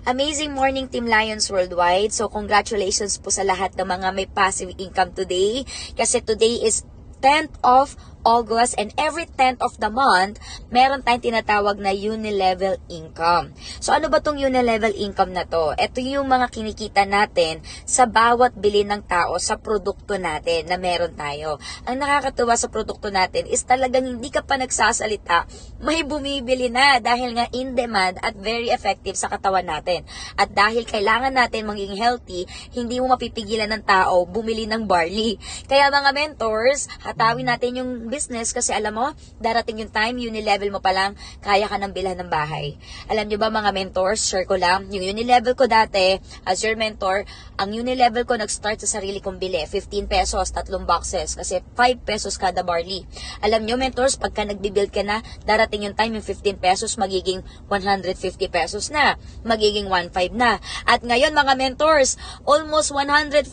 Amazing morning, Team Lions Worldwide. So, congratulations po sa lahat ng mga may passive income today. Kasi today is 10th of August and every 10th of the month, meron tayong tinatawag na unilevel income. So, ano ba tong unilevel income na to? Ito yung mga kinikita natin sa bawat bili ng tao sa produkto natin na meron tayo. Ang nakakatuwa sa produkto natin is talagang hindi ka pa nagsasalita, may bumibili na dahil nga in demand at very effective sa katawan natin. At dahil kailangan natin maging healthy, hindi mo mapipigilan ng tao bumili ng barley. Kaya mga mentors, hatawin natin yung business kasi alam mo, darating yung time, unilevel mo pa lang, kaya ka ng bilhan ng bahay. Alam nyo ba mga mentors, share ko lang, yung unilevel ko dati, as your mentor, ang unilevel ko nag-start sa sarili kong bili, 15 pesos, 3 boxes, kasi 5 pesos kada barley. Alam nyo mentors, pagka nagbibuild ka na, darating yung time, yung 15 pesos, magiging 150 pesos na, magiging 1.5 na. At ngayon mga mentors, almost 150,000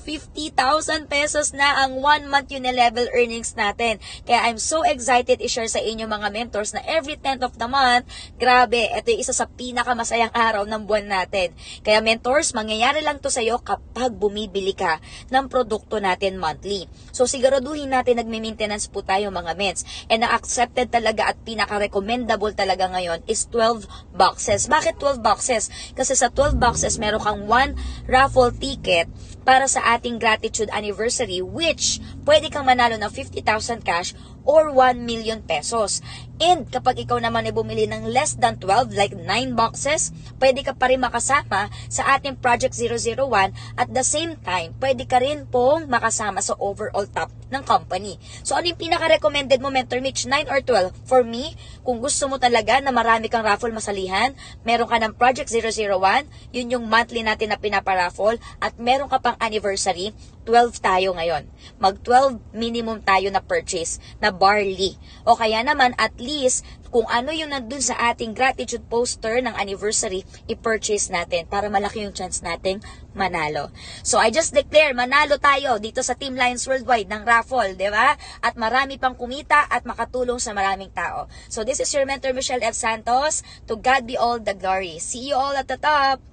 pesos na ang 1 month unilevel earnings natin. Kaya I'm so excited i-share sa inyo mga mentors na every 10th of the month, grabe, ito yung isa sa pinakamasayang araw ng buwan natin. Kaya mentors, mangyayari lang to sa'yo kapag bumibili ka ng produkto natin monthly. So siguraduhin natin nagme-maintenance po tayo mga ments. And na-accepted talaga at pinaka-recommendable talaga ngayon is 12 boxes. Bakit 12 boxes? Kasi sa 12 boxes, meron kang 1 raffle ticket para sa ating gratitude anniversary which pwede kang manalo ng 50,000 cash or 1 million pesos. And kapag ikaw naman ay bumili ng less than 12, like 9 boxes, pwede ka pa rin makasama sa ating Project 001 at the same time, pwede ka rin pong makasama sa overall top ng company. So ano yung pinaka-recommended mo, Mentor Mitch? 9 or 12? For me, kung gusto mo talaga na marami kang raffle masalihan, meron ka ng Project 001, yun yung monthly natin na pinaparaffle, at meron ka pang anniversary, 12 tayo ngayon. Mag-12 minimum tayo na purchase na barley. O kaya naman, at least, kung ano yung nandun sa ating gratitude poster ng anniversary, i-purchase natin para malaki yung chance nating manalo. So, I just declare, manalo tayo dito sa Team Lions Worldwide ng raffle, di ba? At marami pang kumita at makatulong sa maraming tao. So, this is your mentor, Michelle F. Santos. To God be all the glory. See you all at the top!